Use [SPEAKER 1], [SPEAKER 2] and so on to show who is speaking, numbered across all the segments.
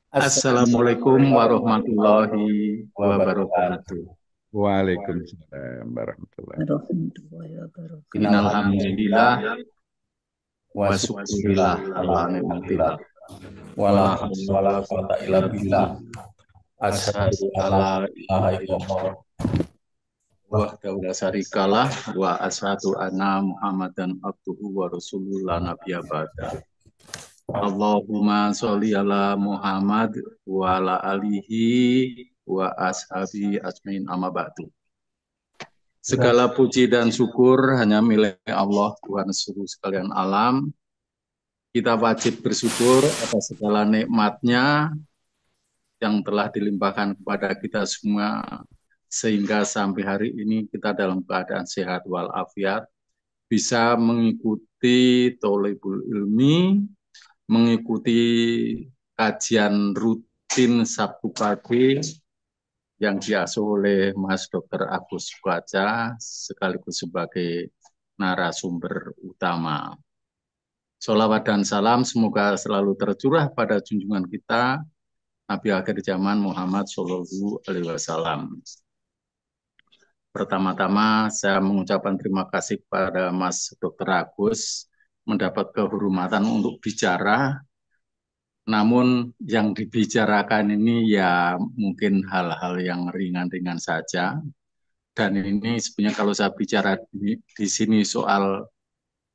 [SPEAKER 1] Assalamualaikum warahmatullahi wabarakatuh.
[SPEAKER 2] Waalaikumsalam warahmatullahi
[SPEAKER 1] Warahmatullahi wabarakatuh.
[SPEAKER 2] Innalhamdulillah
[SPEAKER 1] Innalhamdulillah
[SPEAKER 2] wa
[SPEAKER 1] wa
[SPEAKER 2] syukurillah
[SPEAKER 1] syukurillah
[SPEAKER 2] ala
[SPEAKER 1] ala
[SPEAKER 2] ni'matillah
[SPEAKER 1] nikmatillah
[SPEAKER 2] wala
[SPEAKER 1] wala
[SPEAKER 2] haula
[SPEAKER 1] haula
[SPEAKER 2] wala
[SPEAKER 1] wala
[SPEAKER 2] quwata
[SPEAKER 1] quwwata
[SPEAKER 2] illa
[SPEAKER 1] illa
[SPEAKER 2] billah
[SPEAKER 1] billah.
[SPEAKER 2] asyhadu
[SPEAKER 1] Asyhadu
[SPEAKER 2] alla
[SPEAKER 1] alla
[SPEAKER 2] ilaha
[SPEAKER 1] ilaha
[SPEAKER 2] illallah
[SPEAKER 1] illallah wahdahu la syarikalah wa asyhadu anna Muhammadan abduhu wa rasuluhu la nabiyya ba'da. Allahumma sholli ala Muhammad wa ala alihi wa ashabi ajmain amma ba'du. Segala puji dan syukur hanya milik Allah, Tuhan seluruh sekalian alam. Kita wajib bersyukur atas segala nikmatnya yang telah dilimpahkan kepada kita semua, sehingga sampai hari ini kita dalam keadaan sehat walafiat, bisa mengikuti Thalibul Ilmi, mengikuti kajian rutin Sabtu pagi yang diasuh oleh Mas Dr. Agus Sukaca sekaligus sebagai narasumber utama. Sholawat dan salam semoga selalu tercurah pada junjungan kita Nabi akhir zaman Muhammad Shallallahu Alaihi Wasallam. Pertama-tama saya mengucapkan terima kasih kepada Mas Dr. Agus mendapat kehormatan untuk bicara. Namun yang dibicarakan ini ya mungkin hal-hal yang ringan-ringan saja. Dan ini sebenarnya kalau saya bicara di sini soal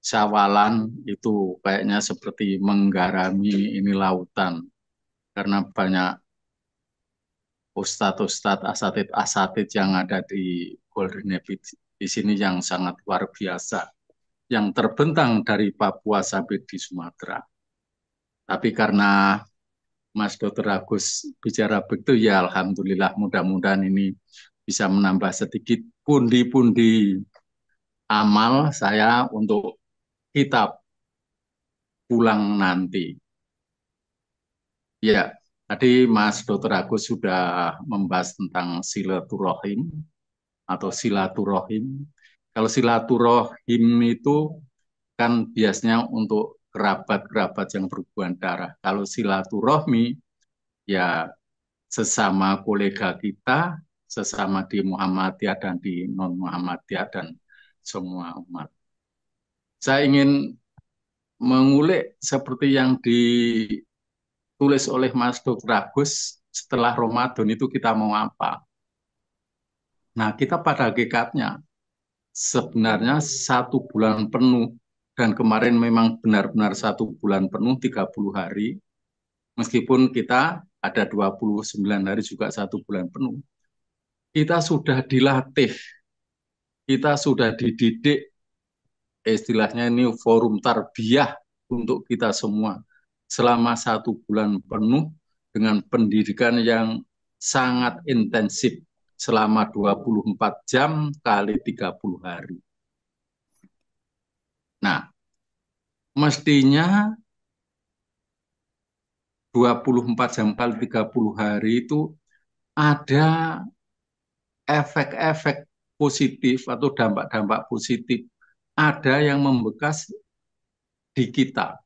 [SPEAKER 1] syawalan itu kayaknya seperti menggarami ini lautan. Karena banyak ustadz-ustadz, asatid-asatid yang ada di Golden Navy di sini yang sangat luar biasa. Yang terbentang dari Papua sampai di Sumatera. Tapi karena Mas Dr. Agus bicara begitu, ya Alhamdulillah mudah-mudahan ini bisa menambah sedikit pundi-pundi amal saya untuk kitab pulang nanti. Ya, tadi Mas Dr. Agus sudah membahas tentang silaturahim atau silaturahim. Kalau silaturahim itu kan biasanya untuk kerabat-kerabat yang berhubungan darah. Kalau silaturahmi ya sesama kolega kita, sesama di Muhammadiyah dan di non-Muhammadiyah dan semua umat. Saya ingin mengulik seperti yang ditulis oleh Mas Dr. Agus, setelah Ramadan itu kita mau apa? Nah, kita pada hakikatnya sebenarnya 1 bulan penuh, dan kemarin memang benar-benar 1 bulan penuh, 30 hari, meskipun kita ada 29 hari juga 1 bulan penuh. Kita sudah dilatih, kita sudah dididik, istilahnya ini forum tarbiyah untuk kita semua selama 1 bulan penuh dengan pendidikan yang sangat intensif selama 24 jam kali 30 hari. Nah, mestinya 24 jam kali 30 hari itu ada efek-efek positif atau dampak-dampak positif. Ada yang membekas di kita.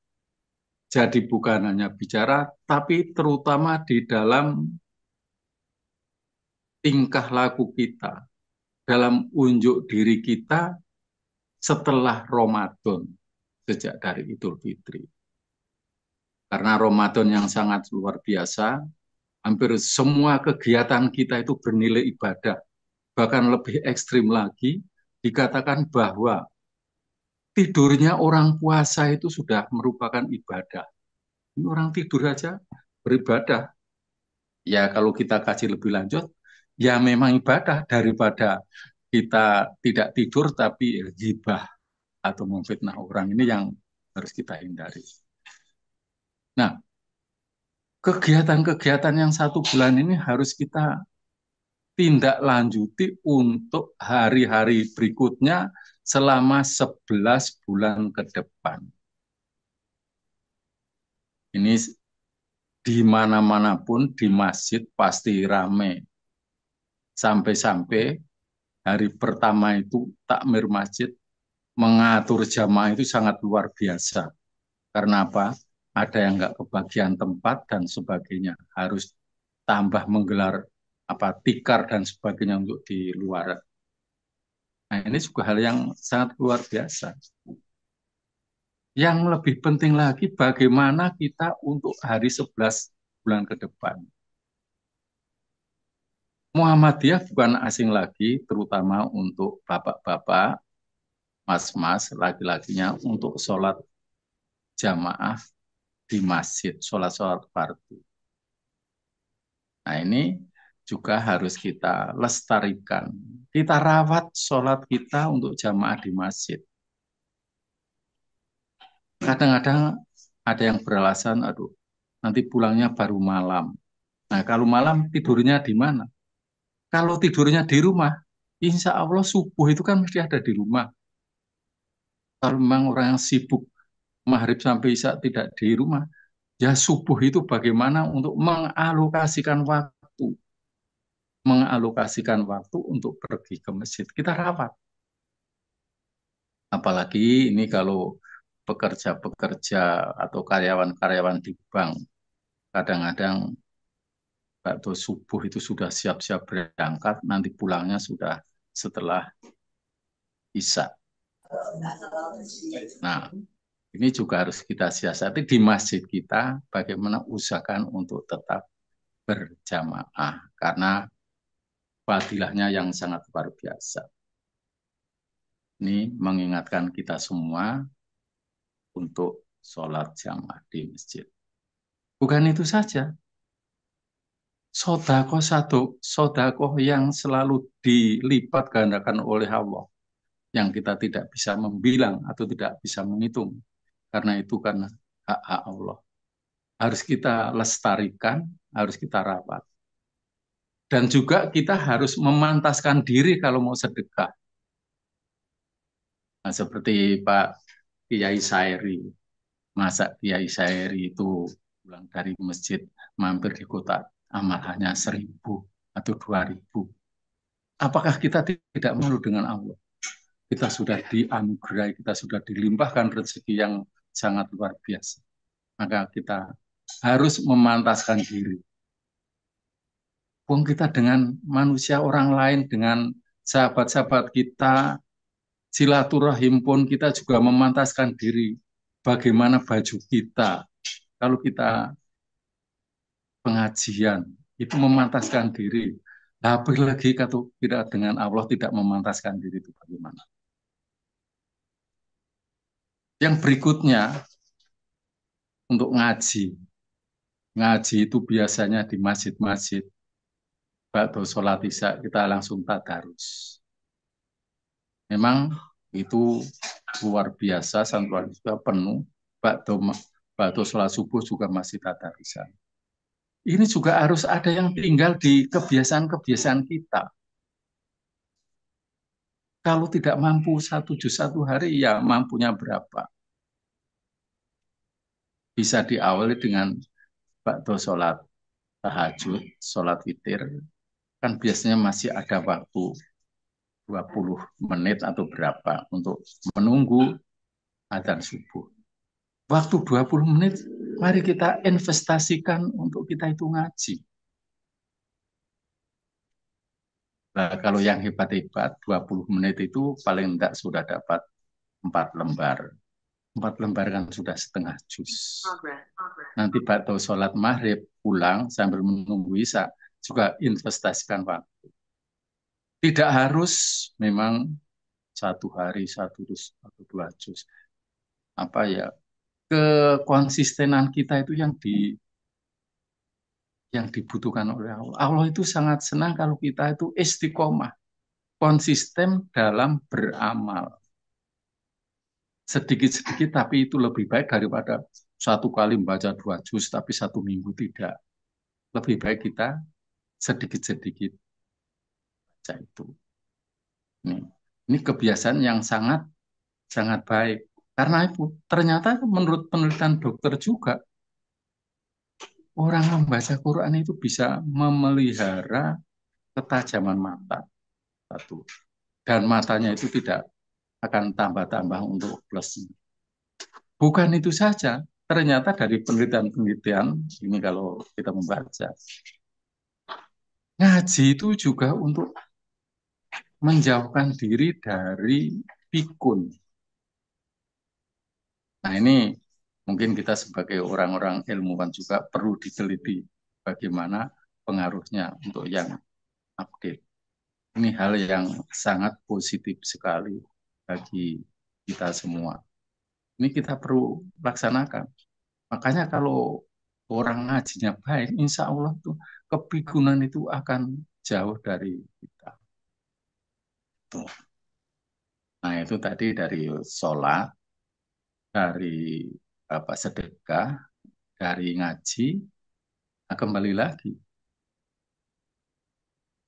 [SPEAKER 1] Jadi bukan hanya bicara, tapi terutama di dalam tingkah laku kita, dalam unjuk diri kita setelah Ramadan, sejak dari Idul Fitri. Karena Ramadan yang sangat luar biasa, hampir semua kegiatan kita itu bernilai ibadah. Bahkan lebih ekstrim lagi, dikatakan bahwa tidurnya orang puasa itu sudah merupakan ibadah. Ini orang tidur aja beribadah. Ya kalau kita kaji lebih lanjut, ya memang ibadah daripada kita tidak tidur tapi ghibah atau memfitnah orang, ini yang harus kita hindari. Nah, kegiatan-kegiatan yang 1 bulan ini harus kita tindak lanjuti untuk hari-hari berikutnya selama 11 bulan ke depan. Ini di mana-mana pun di masjid pasti ramai. Sampai-sampai hari pertama itu takmir masjid mengatur jamaah itu sangat luar biasa. Karena apa? ada yang nggak kebagian tempat dan sebagainya, harus tambah menggelar apa tikar dan sebagainya untuk di luar. Nah, ini juga hal yang sangat luar biasa. Yang lebih penting lagi bagaimana kita untuk hari 11 bulan ke depan. Muhammadiyah bukan asing lagi, terutama untuk bapak-bapak, mas-mas, laki-lakinya untuk sholat jamaah di masjid, sholat-sholat fardu. Nah ini juga harus kita lestarikan. Kita rawat sholat kita untuk jamaah di masjid. Kadang-kadang ada yang beralasan, aduh, nanti pulangnya baru malam. Nah, kalau malam tidurnya di mana? Kalau tidurnya di rumah, insya Allah subuh itu kan mesti ada di rumah. Kalau memang orang yang sibuk maghrib sampai isya tidak di rumah, ya subuh itu bagaimana untuk mengalokasikan waktu untuk pergi ke masjid. Kita rawat. Apalagi ini kalau pekerja-pekerja atau karyawan-karyawan di bank, kadang-kadang waktu subuh itu sudah siap-siap berangkat, nanti pulangnya sudah setelah isya. Nah, ini juga harus kita siasati di masjid kita, bagaimana usahakan untuk tetap berjamaah, karena fadilahnya yang sangat luar biasa. Ini mengingatkan kita semua untuk sholat jamaah di masjid. Bukan itu saja, sodakoh satu, sodakoh yang selalu dilipat gandakan oleh Allah, yang kita tidak bisa membilang atau tidak bisa menghitung, karena itu kan hak-hak Allah. Harus kita lestarikan, harus kita rawat. Dan juga kita harus memantaskan diri kalau mau sedekah. Nah, seperti Pak Kiai Sairi, masa Kiai Sairi itu pulang dari masjid, mampir di kota amal hanya 1.000 atau 2.000. Apakah kita tidak malu dengan Allah? Kita sudah dianugerahi, kita sudah dilimpahkan rezeki yang sangat luar biasa. Maka kita harus memantaskan diri. Wong kita dengan manusia orang lain, dengan sahabat-sahabat kita, silaturahim pun kita juga memantaskan diri. Bagaimana baju kita, kalau kita pengajian, itu memantaskan diri. Tapi lagi kalau tidak dengan Allah tidak memantaskan diri itu bagaimana? Yang berikutnya untuk ngaji. Ngaji itu biasanya di masjid-masjid. Waktu sholat isya kita langsung tadarus. Memang itu luar biasa, santuari juga penuh. Waktu sholat subuh juga masih tadarusan. Ini juga harus ada yang tinggal di kebiasaan-kebiasaan kita. Kalau tidak mampu 1 juz 1 hari, ya mampunya berapa? Bisa diawali dengan waktu sholat tahajud, sholat witir, kan biasanya masih ada waktu 20 menit atau berapa untuk menunggu adzan subuh. Waktu 20 menit, mari kita investasikan untuk kita itu ngaji. Nah, kalau yang hebat-hebat, 20 menit itu paling tidak sudah dapat 4 lembar. 4 lembar kan sudah setengah juz. Nanti waktu sholat maghrib pulang sambil menunggu isya juga investasikan waktu. Tidak harus memang 1 hari 1 juz atau 2 juz. Apa ya, kekonsistenan kita itu yang dibutuhkan oleh Allah. Allah itu sangat senang kalau kita itu istiqomah, konsisten dalam beramal. Sedikit-sedikit tapi itu lebih baik daripada 1 kali membaca 2 juz tapi 1 minggu tidak. Lebih baik kita sedikit-sedikit baca itu. Ini kebiasaan yang sangat sangat baik. Karena itu ternyata menurut penelitian dokter juga orang membaca Quran itu bisa memelihara ketajaman mata. Satu. Dan matanya itu tidak akan tambah-tambah untuk plus. Bukan itu saja. ternyata dari penelitian-penelitian ini kalau kita membaca, ngaji itu juga untuk menjauhkan diri dari pikun. Nah ini mungkin kita sebagai orang-orang ilmuwan juga perlu diteliti bagaimana pengaruhnya untuk yang update. Ini hal yang sangat positif sekali bagi kita semua. Ini kita perlu laksanakan. Makanya kalau orang ngajinya baik, insya Allah tuh kepikunan itu akan jauh dari kita. Tuh. Nah itu tadi dari sholat, dari sedekah, dari ngaji. Nah, kembali lagi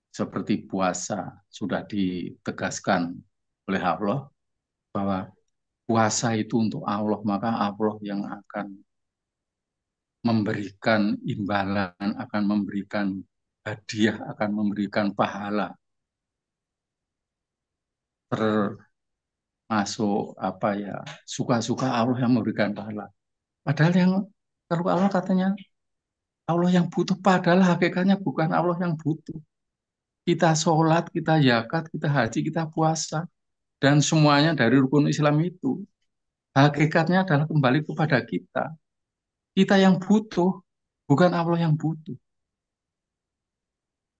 [SPEAKER 1] seperti puasa sudah ditegaskan oleh Allah bahwa puasa itu untuk Allah, maka Allah yang akan memberikan imbalan, akan memberikan hadiah, akan memberikan pahala, termasuk apa ya, suka-suka Allah yang memberikan pahala. Padahal yang kalau Allah katanya Allah yang butuh, padahal hakikatnya bukan Allah yang butuh. Kita sholat, kita zakat, kita haji, kita puasa, dan semuanya dari rukun Islam itu. Hakikatnya adalah kembali kepada kita. Kita yang butuh, bukan Allah yang butuh.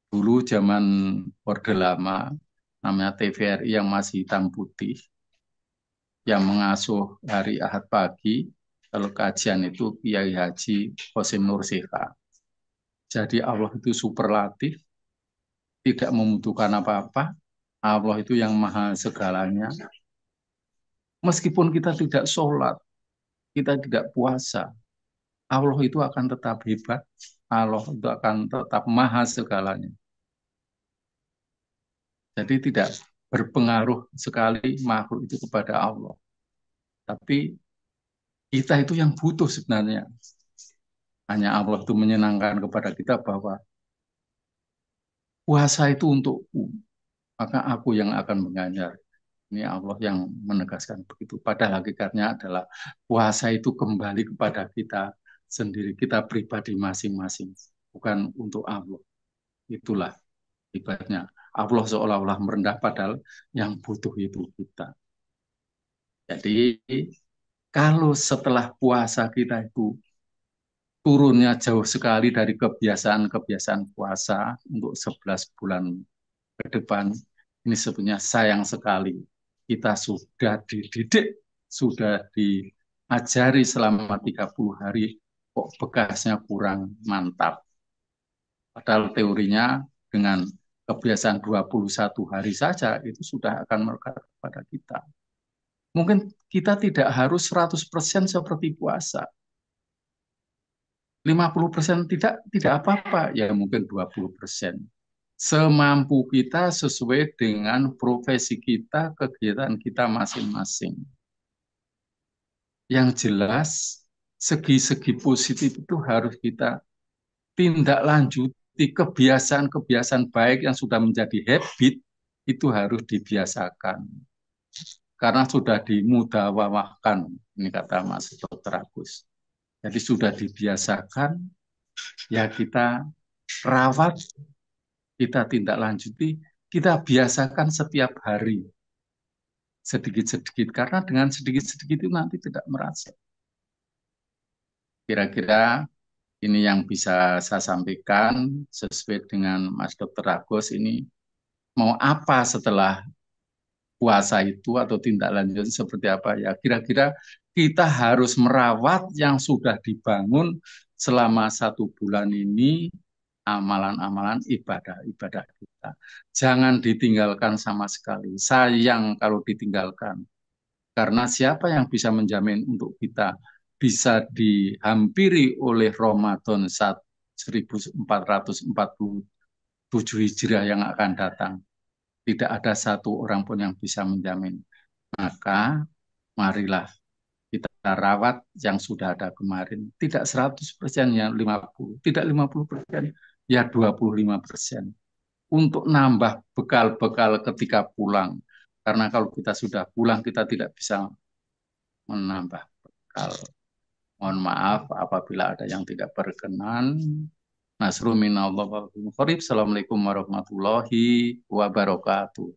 [SPEAKER 1] Dulu zaman Orde Lama, namanya TVRI yang masih hitam putih, yang mengasuh hari Ahad pagi, kalau kajian itu Kiai Haji Qasim Nur Sikha. Jadi Allah itu superlatif, tidak membutuhkan apa-apa. Allah itu yang maha segalanya. Meskipun kita tidak sholat, kita tidak puasa, Allah itu akan tetap hebat. Allah itu akan tetap maha segalanya. Jadi tidak berpengaruh sekali makhluk itu kepada Allah. Tapi kita itu yang butuh sebenarnya. Hanya Allah itu menyenangkan kepada kita bahwa puasa itu untukku, maka aku yang akan mengajar. Ini Allah yang menegaskan begitu. Padahal hakikatnya adalah puasa itu kembali kepada kita sendiri, kita pribadi masing-masing, bukan untuk Allah. Itulah ibaratnya. Allah seolah-olah merendah padahal yang butuh itu kita. Jadi kalau setelah puasa kita itu turunnya jauh sekali dari kebiasaan-kebiasaan puasa untuk 11 bulan ke depan, ini sebenarnya sayang sekali. Kita sudah dididik, sudah diajari selama 30 hari, kok bekasnya kurang mantap. Padahal teorinya dengan kebiasaan 21 hari saja itu sudah akan melekat kepada kita. Mungkin kita tidak harus 100% seperti puasa. 50% tidak apa-apa, ya mungkin 20%. Semampu kita sesuai dengan profesi kita, kegiatan kita masing-masing. Yang jelas, segi-segi positif itu harus kita tindak lanjuti, kebiasaan-kebiasaan baik yang sudah menjadi habit, itu harus dibiasakan. Karena sudah dimudawawahkan, ini kata Mas Dr. Agus. Jadi sudah dibiasakan, ya kita rawat, kita tindak lanjuti, kita biasakan setiap hari. Sedikit-sedikit, karena dengan sedikit-sedikit itu nanti tidak merasa. Kira-kira ini yang bisa saya sampaikan sesuai dengan Mas Dr. Agus ini. Mau apa setelah puasa itu atau tindak lanjut seperti apa ya? Kira-kira kita harus merawat yang sudah dibangun selama 1 bulan ini, amalan-amalan ibadah-ibadah kita. Jangan ditinggalkan sama sekali. Sayang kalau ditinggalkan. Karena siapa yang bisa menjamin untuk kita bisa dihampiri oleh Ramadan 1447 Hijriah yang akan datang. Tidak ada satu orang pun yang bisa menjamin. Maka marilah kita rawat yang sudah ada kemarin. Tidak 100%, ya 50%. Tidak 50%, ya 25%. Untuk nambah bekal-bekal ketika pulang. Karena kalau kita sudah pulang, kita tidak bisa menambah bekal. Mohon maaf apabila ada yang tidak berkenan. Nasrul minallah wa bikum. Assalamualaikum warahmatullahi wabarakatuh.